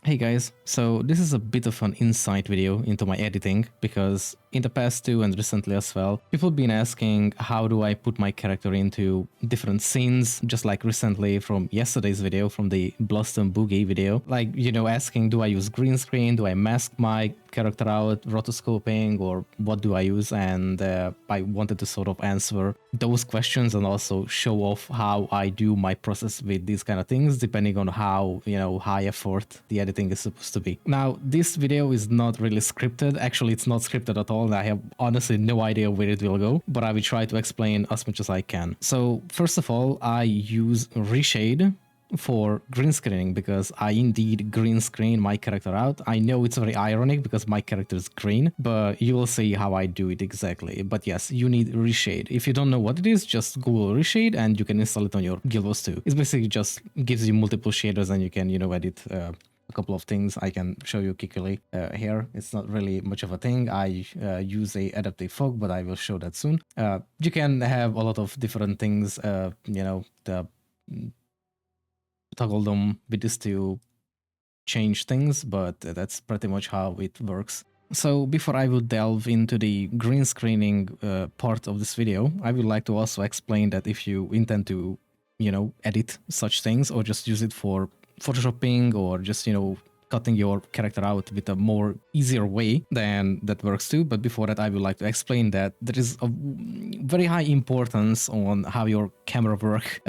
Hey guys, so this is a bit of an insight video into my editing because in the past too and recently as well, people have been asking how do I put my character into different scenes, just like recently from yesterday's video, from the Bluster Boogie video, like, asking do I use green screen, do I mask my character out, rotoscoping, or what do I use? And I wanted to sort of answer those questions and also show off how I do my process with these kind of things, depending on how, high effort the editing is supposed to be. Now, this video is not really scripted. Actually, it's not scripted at all. I have honestly no idea where it will go, but I will try to explain as much as I can. So first of all, I use reshade for green screening because I indeed green screen my character out. I know it's very ironic because my character is green, but you will see how I do it exactly. But yes, you need reshade. If you don't know what it is, just Google reshade and you can install it on your Guild Wars 2. It's basically just gives you multiple shaders and you can, edit a couple of things. I can show you quickly here. It's not really much of a thing. I use a adaptive fog, but I will show that soon. You can have a lot of different things, the toggle them with this to change things, but that's pretty much how it works. So before I will delve into the green screening part of this video, I would like to also explain that if you intend to, edit such things or just use it for photoshopping or just, cutting your character out with a more easier way, then that works too. But before that, I would like to explain that there is a very high importance on how your camera work,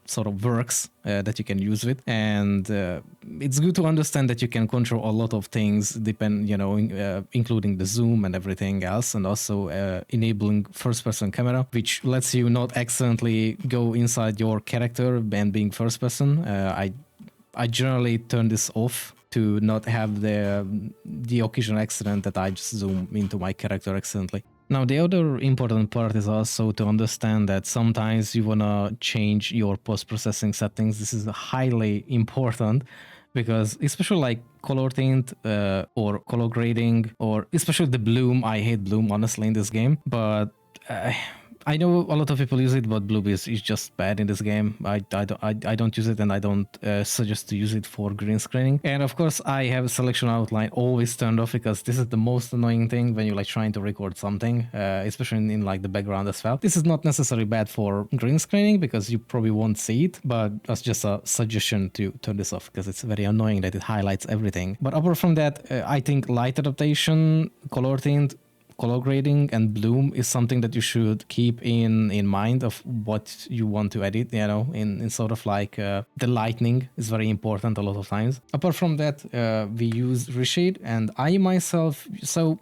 sort of works that you can use it. And it's good to understand that you can control a lot of things, including the zoom and everything else, and also enabling first-person camera, which lets you not accidentally go inside your character and being first person. I generally turn this off to not have the occasional accident that I just zoom into my character accidentally. Now, the other important part is also to understand that sometimes you want to change your post-processing settings. This is highly important because especially like color tint or color grading, or especially the bloom. I hate bloom, honestly, in this game, but I know a lot of people use it, but bloom is just bad in this game. I don't use it, and I don't suggest to use it for green screening. And of course, I have a selection outline always turned off because this is the most annoying thing when you're like trying to record something, especially in like the background as well. This is not necessarily bad for green screening because you probably won't see it, but that's just a suggestion to turn this off because it's very annoying that it highlights everything. But apart from that, I think light adaptation, color tint, color grading and bloom is something that you should keep in mind of what you want to edit, in sort of like the lightning is very important a lot of times. Apart from that, we use reshade, and I myself, so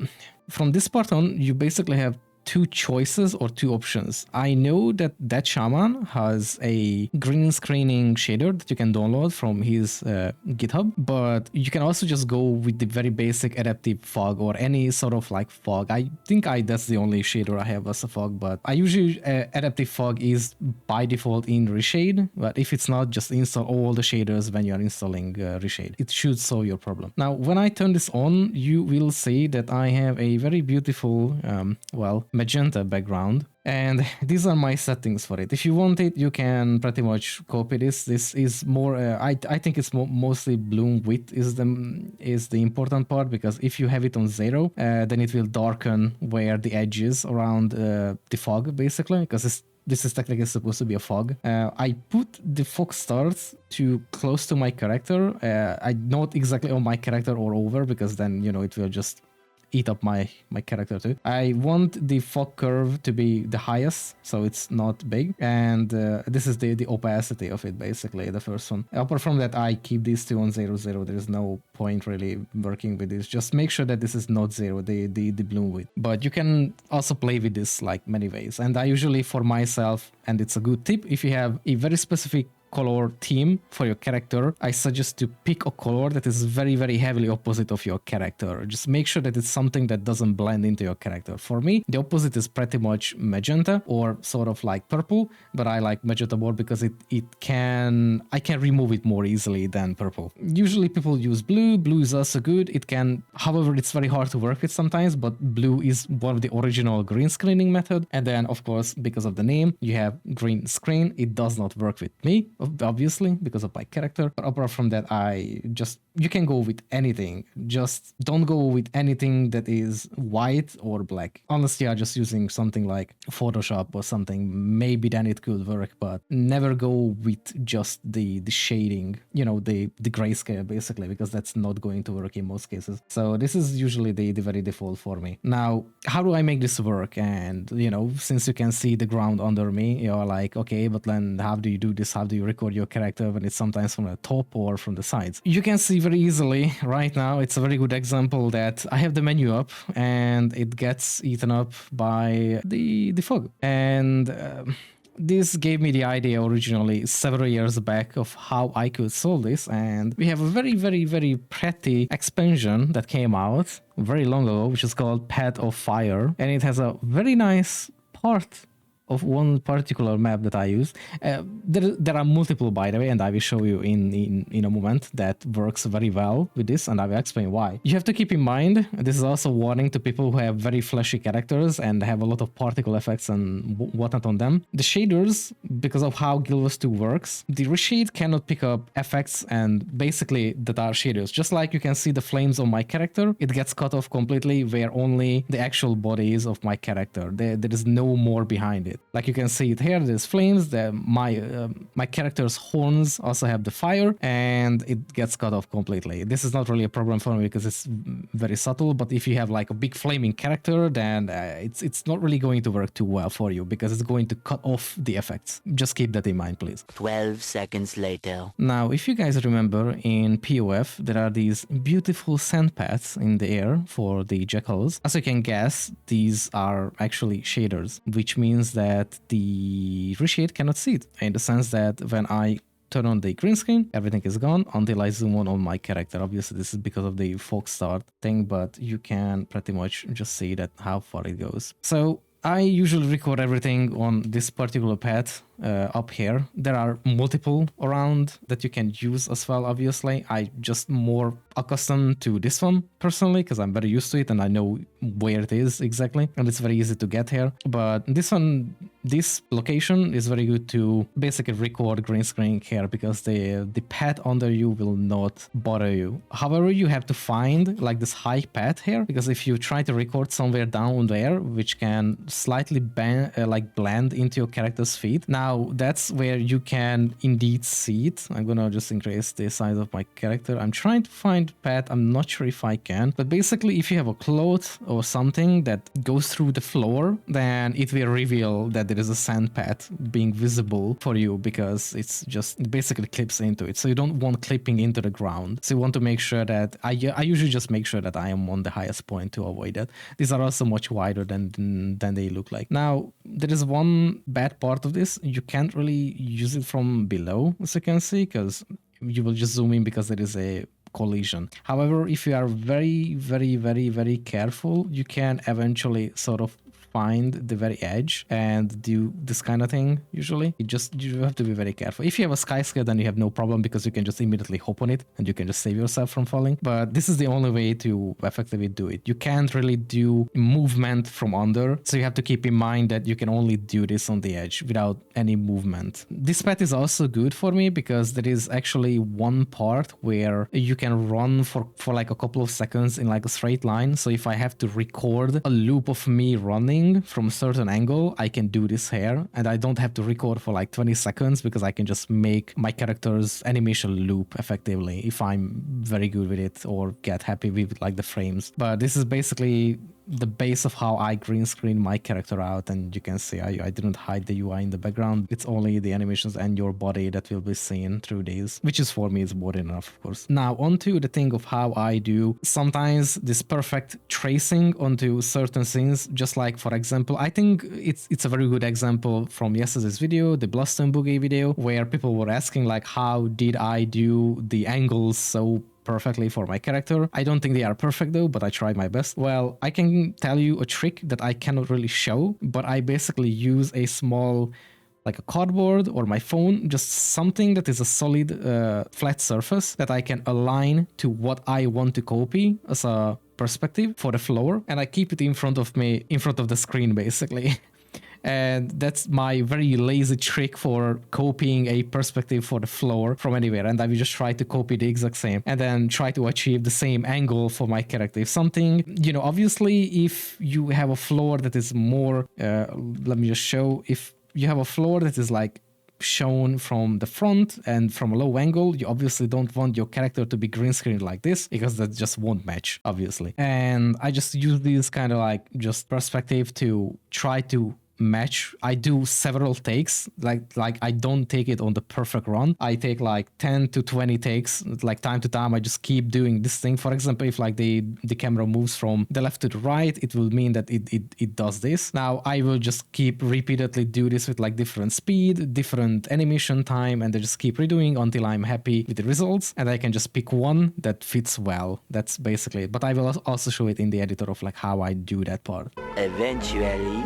from this part on, you basically have two choices or two options. I know that shaman has a green screening shader that you can download from his GitHub, but you can also just go with the very basic adaptive fog or any sort of like fog. I think that's the only shader I have as a fog, but I usually adaptive fog is by default in reshade, but if it's not, just install all the shaders when you're installing reshade. It should solve your problem. Now, when I turn this on, you will see that I have a very beautiful, magenta background, and these are my settings for it. If you want it, you can pretty much copy this. This is more I think it's mostly bloom width is the important part, because if you have it on 0, then it will darken where the edge is around the fog, basically, because this is technically supposed to be a fog. I put the fog starts too close to my character. I not exactly on my character or over, because then it will just eat up my character too. I want the fog curve to be the highest, so it's not big, and this is the opacity of it, basically, the first one. Apart from that, I keep these two on 0, 0. There is no point really working with this. Just make sure that this is not 0, the bloom width. But you can also play with this like many ways, and I usually, for myself, and it's a good tip, if you have a very specific color theme for your character, I suggest to pick a color that is very, very heavily opposite of your character. Just make sure that it's something that doesn't blend into your character. For me, the opposite is pretty much magenta or sort of like purple, but I like magenta more because I can remove it more easily than purple. Usually people use blue. Blue is also good. However, it's very hard to work with sometimes, but blue is one of the original green screening method. And then, of course, because of the name, you have green screen. It does not work with me, obviously, because of my character. But apart from that, I just you can go with anything. Just don't go with anything that is white or black. Unless you are just using something like Photoshop or something, maybe then it could work, but never go with just the shading, you know, the grayscale basically, because that's not going to work in most cases. So this is usually the very default for me. Now, how do I make this work? And, you know, since you can see the ground under me, you're like, okay, but then how do you do this? How do you record your character when it's sometimes from the top or from the sides? You can see very easily right now, it's a very good example that I have the menu up and it gets eaten up by the fog. And this gave me the idea originally several years back of how I could solve this, and we have a very pretty expansion that came out very long ago, which is called Path of Fire, and it has a very nice part of one particular map that I use. There are multiple, by the way, and I will show you in a moment that works very well with this, and I will explain why. You have to keep in mind, this is also a warning to people who have very flashy characters and have a lot of particle effects and whatnot on them. The shaders, because of how Guild Wars 2 works, the reshade cannot pick up effects and basically that are shaders. Just like you can see the flames on my character, it gets cut off completely where only the actual body is of my character. There is no more behind it. Like you can see it here, there's flames, my character's horns also have the fire, and it gets cut off completely. This is not really a problem for me because it's very subtle, but if you have like a big flaming character, then it's not really going to work too well for you because it's going to cut off the effects. Just keep that in mind, please. 12 seconds later. Now, if you guys remember, in POF, there are these beautiful sand paths in the air for the jackals. As you can guess, these are actually shaders, which means that the reshade cannot see it, in the sense that when I turn on the green screen, everything is gone until I zoom on my character. Obviously, this is because of the fog start thing, but you can pretty much just see that how far it goes. So I usually record everything on this particular path up here. There are multiple around that you can use as well, obviously. I just more accustomed to this one personally because I'm very used to it and I know where it is exactly, and it's very easy to get here. But this one, this location is very good to basically record green screen here because the path under you will not bother you. However, you have to find like this high path here, because if you try to record somewhere down there, which can slightly blend into your character's feet, now that's where you can indeed see it. I'm gonna just increase the size of my character. I'm trying to find path. I'm not sure if I can, but basically if you have a cloth or something that goes through the floor, then it will reveal that there is a sand path being visible for you because it's just, it basically clips into it. So you don't want clipping into the ground. So you want to make sure that, I usually just make sure that I am on the highest point to avoid that. These are also much wider than they look like. Now, there is one bad part of this. You can't really use it from below, as you can see, because you will just zoom in because there is a collision. However, if you are very careful, you can eventually sort of find the very edge and do this kind of thing. Usually you have to be very careful. If you have a skyscraper, then you have no problem because you can just immediately hop on it and you can just save yourself from falling. But this is the only way to effectively do it. You can't really do movement from under, so you have to keep in mind that you can only do this on the edge without any movement. This path is also good for me because there is actually one part where you can run for like a couple of seconds in like a straight line. So if I have to record a loop of me running from a certain angle, I can do this here, and I don't have to record for like 20 seconds because I can just make my character's animation loop effectively if I'm very good with it or get happy with like the frames. But this is basically the base of how I green screen my character out, and you can see I didn't hide the UI in the background. It's only the animations and your body that will be seen through these, which is for me is more than enough, of course. Now onto the thing of how I do sometimes this perfect tracing onto certain scenes, just like for example, I think it's a very good example from yesterday's video, the Bluestone Boogie video, where people were asking like how did I do the angles so perfectly for my character. I don't think they are perfect though, but I tried my best. Well, I can tell you a trick that I cannot really show, but I basically use a small, like a cardboard or my phone, just something that is a solid flat surface that I can align to what I want to copy as a perspective for the floor, and I keep it in front of me, in front of the screen basically. And that's my very lazy trick for copying a perspective for the floor from anywhere. And I will just try to copy the exact same and then try to achieve the same angle for my character. If something, obviously, if you have a floor that is more, let me just show, if you have a floor that is like shown from the front and from a low angle, you obviously don't want your character to be green screened like this because that just won't match, obviously. And I just use this kind of like just perspective to try to match. I do several takes, like I don't take it on the perfect run. I take like 10 to 20 takes, like time to time. I just keep doing this thing. For example, if like the camera moves from the left to the right, it will mean that it does this. Now I will just keep repeatedly do this with like different speed, different animation time, and I just keep redoing until I'm happy with the results, and I can just pick one that fits well. That's basically it. But I will also show it in the editor of like how I do that part. Eventually.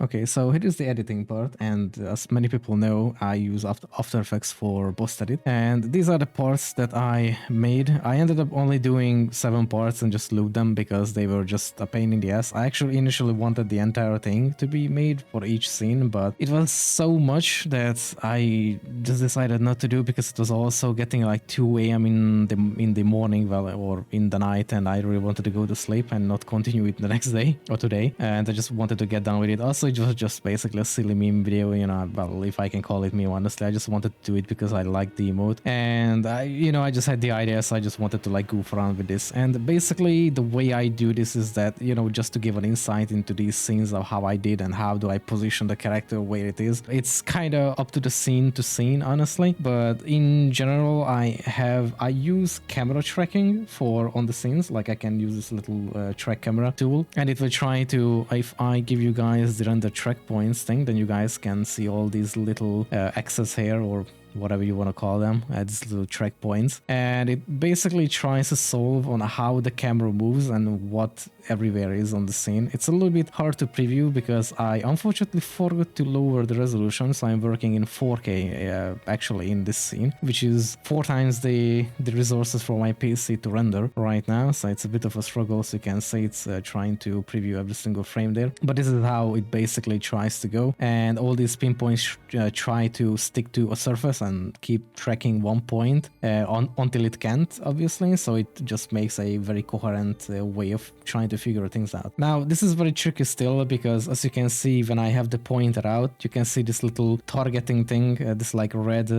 Okay, so here is the editing part, and as many people know, I use After Effects for post-edit, and these are the parts that I made. I ended up only doing 7 parts and just looped them because they were just a pain in the ass. I actually initially wanted the entire thing to be made for each scene, but it was so much that I just decided not to do because it was also getting like 2 a.m. in the morning, or in the night, and I really wanted to go to sleep and not continue it the next day or today, and I just wanted to get done with it. Also, it was just basically a silly meme video, well, if I can call it meme, honestly. I just wanted to do it because I liked the emote, and I just had the idea, so I just wanted to like goof around with this. And basically the way I do this is that, just to give an insight into these scenes of how I did and how do I position the character where it is. It's kind of up to the scene to scene, honestly, but in general, I use camera tracking on the scenes. Like I can use this little track camera tool, and it will try to, if I give you guys the render track points thing, then you guys can see all these little axes here, or whatever you want to call them, these little track points, and it basically tries to solve on how the camera moves and what everywhere is on the scene. It's a little bit hard to preview because I unfortunately forgot to lower the resolution, so I'm working in 4K actually in this scene, which is 4 times the resources for my PC to render right now, so it's a bit of a struggle. So you can see it's trying to preview every single frame there, but this is how it basically tries to go, and all these pinpoints try to stick to a surface and keep tracking one point until it can't, obviously. So it just makes a very coherent way of trying to figure things out. Now, this is very tricky still because, as you can see, when I have the pointer out, you can see this little targeting thing, this like red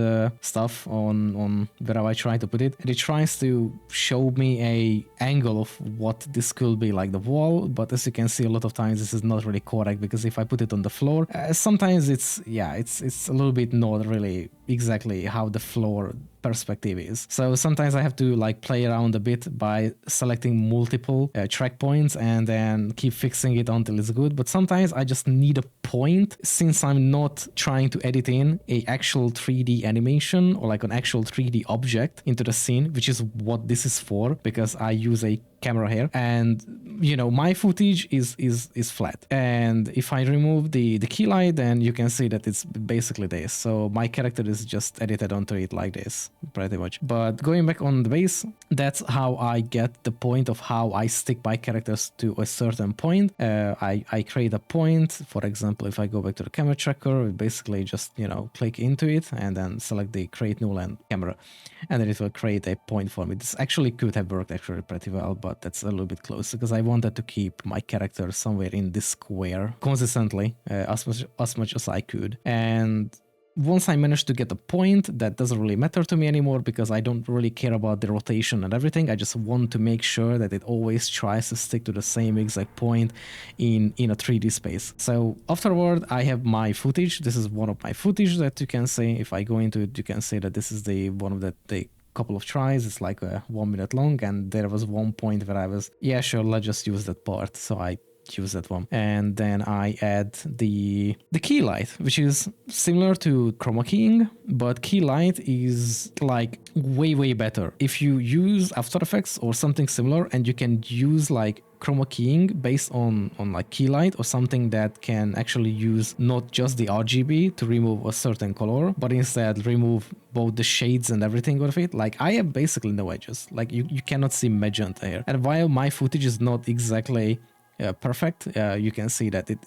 stuff on where I try to put it. And it tries to show me a angle of what this could be, like the wall. But as you can see, a lot of times this is not really correct because if I put it on the floor, sometimes it's a little bit not really exactly how the floor perspective is. So sometimes I have to like play around a bit by selecting multiple track points and then keep fixing it until it's good. But sometimes I just need a point, since I'm not trying to edit in a actual 3D animation or like an actual 3D object into the scene, which is what this is for, because I use a camera here, and my footage is flat, and if I remove the key light, then you can see that it's basically this. So my character is just edited onto it like this, pretty much. But going back on the base, that's how I get the point of how I stick my characters to a certain point. I create a point. For example, if I go back to the camera tracker, we basically just click into it and then select the create null and camera, and then it will create a point for me. This actually could have worked actually pretty well, but that's a little bit close because I wanted to keep my character somewhere in this square consistently as much as I could. And once I managed to get a point, that doesn't really matter to me anymore because I don't really care about the rotation and everything. I just want to make sure that it always tries to stick to the same exact point in a 3D space. So afterward, I have my footage. This is one of my footage that you can see. If I go into it, you can see that this is the one of the couple of tries. It's like 1 minute long, and there was one point where I was, yeah, sure, let's just use that part. So I use that one, and then I add the key light, which is similar to chroma keying, but key light is like way better. If you use After Effects or something similar, and you can use like chroma keying based on like key light or something that can actually use not just the RGB to remove a certain color, but instead remove both the shades and everything of it. Like I have basically no edges. Like you cannot see magenta here. And while my footage is not exactly perfect, you can see that it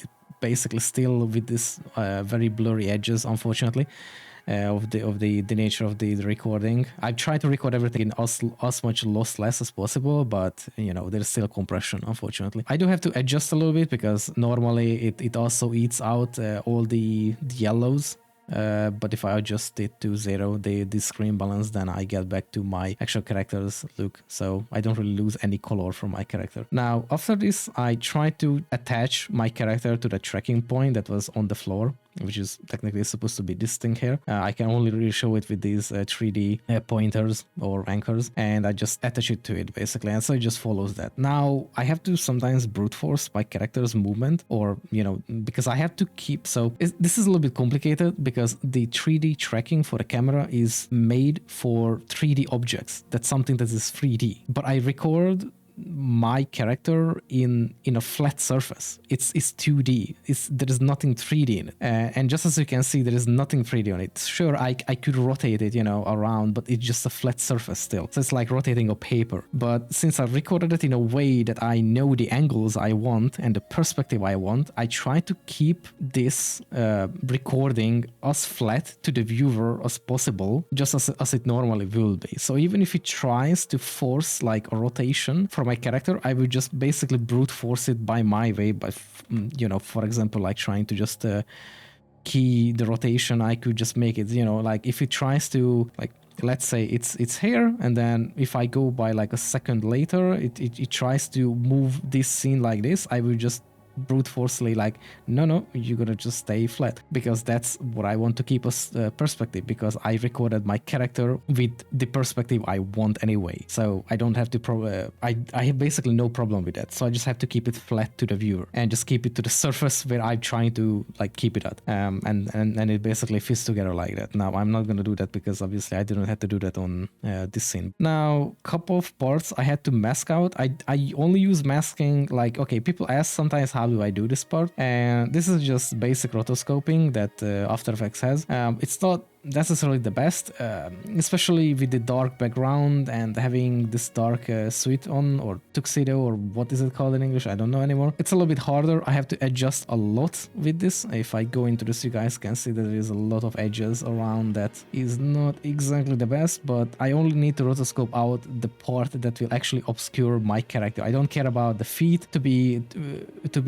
basically still with this very blurry edges, unfortunately. Of the nature of the recording. I've tried to record everything in as much lossless as possible, but there's still compression, unfortunately. I do have to adjust a little bit because normally it also eats out all the yellows. But if I adjust it to 0, the screen balance, then I get back to my actual character's look. So I don't really lose any color from my character. Now, after this, I tried to attach my character to the tracking point that was on the floor, which is technically supposed to be this thing here. I can only really show it with these 3D pointers or anchors, and I just attach it to it basically, and so it just follows that. Now, I have to sometimes brute force my character's movement, or, because I have to keep, this is a little bit complicated because the 3D tracking for the camera is made for 3D objects. That's something that is 3D, but I record my character in a flat surface. It's 2D. There is nothing 3D in it, and just as you can see, there is nothing 3D on it. Sure, I could rotate it around, but it's just a flat surface still, so it's like rotating a paper. But since I recorded it in a way that I know the angles I want and the perspective I want, I try to keep this recording as flat to the viewer as possible, just as it normally will be. So even if it tries to force like a rotation from my character, I would just basically brute force it by my way, by for example, like trying to just key the rotation. I could just make it, like if it tries to, like, let's say it's here, and then if I go by like a second later, it tries to move this scene like this, I will just brute forcefully like, no, you're gonna just stay flat, because that's what I want to keep as perspective, because I recorded my character with the perspective I want anyway, so I don't have to I have basically no problem with that. So I just have to keep it flat to the viewer and just keep it to the surface where I'm trying to like keep it at, and it basically fits together like that. Now I'm not gonna do that because obviously I didn't have to do that on this scene. Now, couple of parts I had to mask out. I only use masking, like, okay, people ask sometimes how do I do this part, and this is just basic rotoscoping that After Effects has. It's not necessarily the best, especially with the dark background and having this dark suit on, or tuxedo, or what is it called in English, I don't know anymore. It's a little bit harder. I have to adjust a lot with this. If I go into this, you guys can see that there is a lot of edges around that is not exactly the best, but I only need to rotoscope out the part that will actually obscure my character. I don't care about the feet to be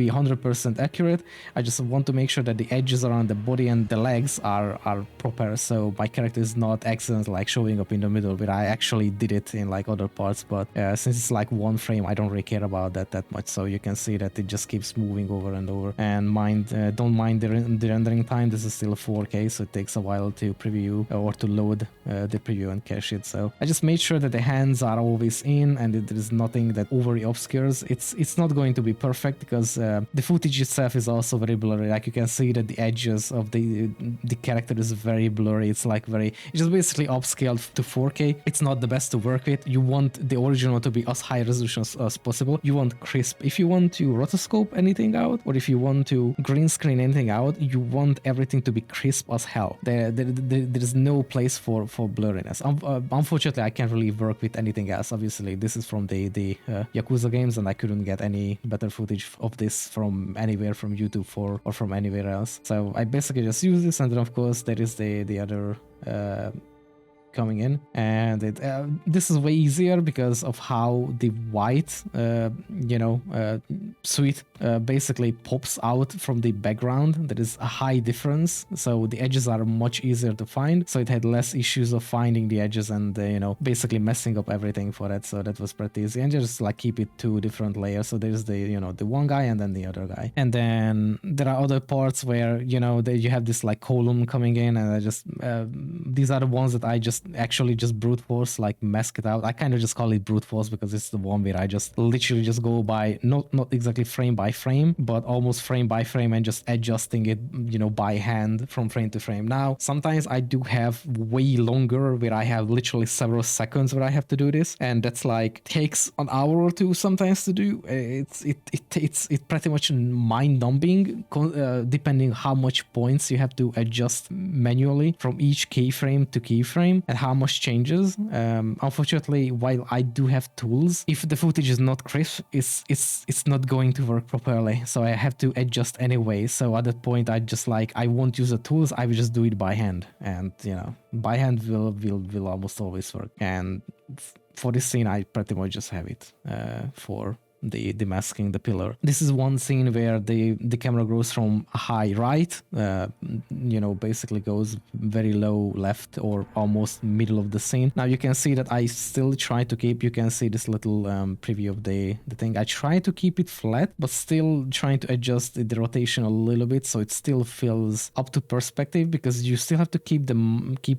100% accurate. I just want to make sure that the edges around the body and the legs are proper, so my character is not accident like showing up in the middle where I actually did it in like other parts. But since it's like one frame, I don't really care about that much. So you can see that it just keeps moving over and over. And don't mind the rendering time. This is still 4K, so it takes a while to preview or to load the preview and cache it. So I just made sure that the hands are always in and that there is nothing that overly obscures. It's not going to be perfect because the footage itself is also very blurry. Like you can see that the edges of the character is very blurry. It's just basically upscaled to 4K. It's not the best to work with. You want the original to be as high resolution as possible. You want crisp. If you want to rotoscope anything out, or if you want to green screen anything out, you want everything to be crisp as hell. There is no place for blurriness. Unfortunately, I can't really work with anything else. Obviously, this is from the Yakuza games, and I couldn't get any better footage of this from anywhere, from YouTube or from anywhere else. So I basically just use this, and then of course there is the other coming in, and this is way easier because of how the white suite basically pops out from the background. There is a high difference, so the edges are much easier to find, so it had less issues of finding the edges and basically messing up everything for it. So that was pretty easy, and just like keep it 2 different layers. So there's the one guy and then the other guy, and then there are other parts where you have this like column coming in, and I just these are the ones that I just actually just brute force, like mask it out. I kind of just call it brute force because it's the one where I just literally just go by not exactly frame by frame, but almost frame by frame, and just adjusting it by hand from frame to frame. Now sometimes I do have way longer where I have literally several seconds where I have to do this, and that's like takes an hour or two sometimes to do. It's pretty much mind-numbing depending how much points you have to adjust manually from each keyframe to keyframe, and how much changes. Unfortunately, while I do have tools, if the footage is not crisp, it's not going to work properly. So I have to adjust anyway. So at that point, I won't use the tools. I will just do it by hand, and by hand will almost always work. And for this scene, I pretty much just have it for the masking the pillar. This is one scene where the camera goes from high right, basically goes very low left or almost middle of the scene. Now you can see that I still try to keep, you can see this little preview of the thing. I try to keep it flat, but still trying to adjust the rotation a little bit so it still feels up to perspective, because you still have to keep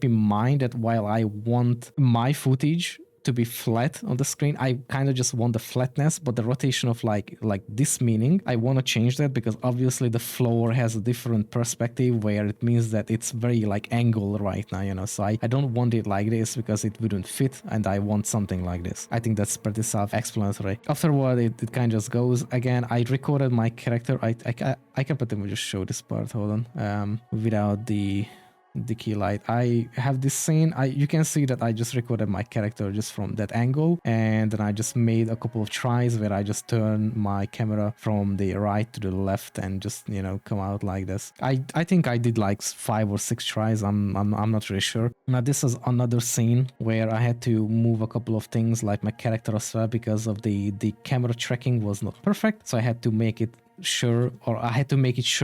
in mind that while I want my footage to be flat on the screen, I kind of just want the flatness, but the rotation of like this, meaning I want to change that because obviously the floor has a different perspective where it means that it's very like angled right now, so I don't want it like this because it wouldn't fit, and I want something like this. I think that's pretty self-explanatory. Afterward, it kind of just goes. Again, I recorded my character. I can pretty much just show this part, hold on, without the key light. I have this scene, you can see that I just recorded my character just from that angle, and then I just made a couple of tries where I just turn my camera from the right to the left and just come out like this. I think I did like 5 or 6 tries. I'm not really sure. Now this is another scene where I had to move a couple of things like my character as well, because of the camera tracking was not perfect, so I had to make it sure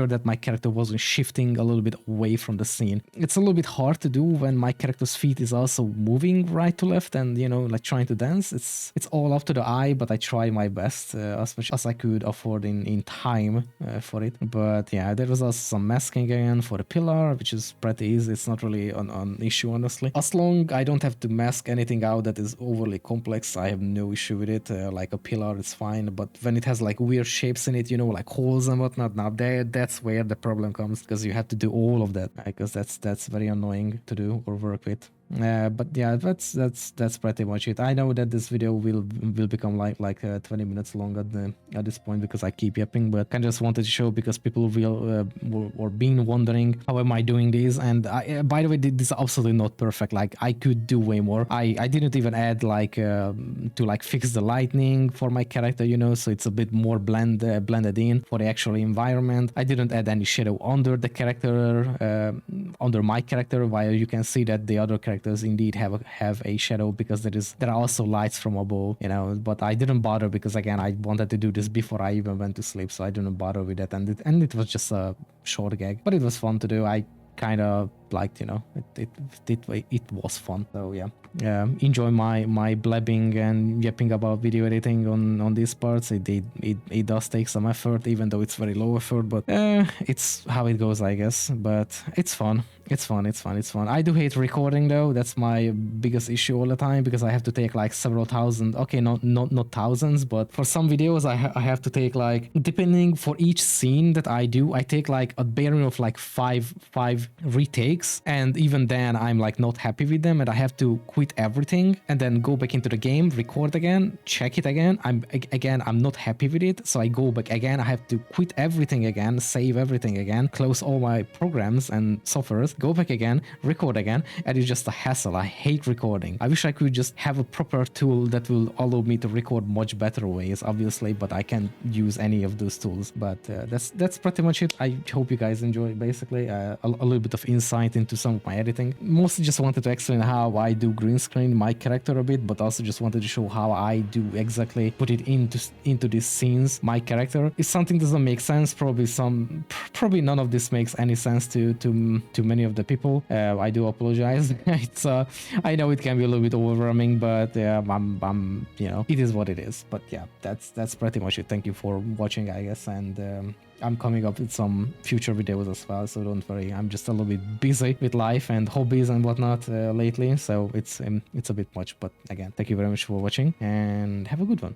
that my character wasn't shifting a little bit away from the scene. It's a little bit hard to do when my character's feet is also moving right to left and like trying to dance. It's all up to the eye, but I try my best as much as I could afford in time for it. But yeah, there was also some masking again for the pillar, which is pretty easy. It's not really an issue, honestly. As long I don't have to mask anything out that is overly complex, I have no issue with it. Like a pillar, it's fine, but when it has like weird shapes in it, like holes and whatnot, now that's where the problem comes, because you have to do all of that, because that's very annoying to do or work with. But yeah, that's pretty much it. I know that this video will become like 20 minutes long at this point because I keep yapping, but I just wanted to show because people were being wondering how am I doing this. And by the way, this is absolutely not perfect. Like I could do way more. I didn't even add to fix the lighting for my character, so it's a bit more blended in for the actual environment. I didn't add any shadow under the character, under my character, while you can see that the other characters indeed have a shadow because there are also lights from above, but I didn't bother because again I wanted to do this before I even went to sleep, so I didn't bother with that, and it was just a short gag, but it was fun to do. I kind of liked, it was fun. So yeah, enjoy my blabbing and yapping about video editing on these parts. It does take some effort, even though it's very low effort, but it's how it goes, I guess. But it's fun. It's fun. I do hate recording though. That's my biggest issue all the time, because I have to take like several thousand, okay, not thousands, but for some videos I have to take like, depending for each scene that I do, I take like a bearing of like five retakes, and even then I'm like not happy with them, and I have to quit everything and then go back into the game, record again, check it again. I'm not happy with it, so I go back again. I have to quit everything again, save everything again, close all my programs and softwares, go back again, record again, and it's just a hassle. I hate recording. I wish I could just have a proper tool that will allow me to record much better ways, obviously, but I can't use any of those tools. But that's pretty much it. I hope you guys enjoy basically a little bit of insight into some of my editing. Mostly just wanted to explain how I do green screen my character a bit, but also just wanted to show how I do exactly put it into these scenes, my character. If something doesn't make sense, probably none of this makes any sense to many of the people. I do apologize. It's I know it can be a little bit overwhelming, but I'm it is what it is. But yeah, that's pretty much it. Thank you for watching, I guess, and I'm coming up with some future videos as well, so don't worry. I'm just a little bit busy with life and hobbies and whatnot lately, so it's a bit much. But again, thank you very much for watching and have a good one.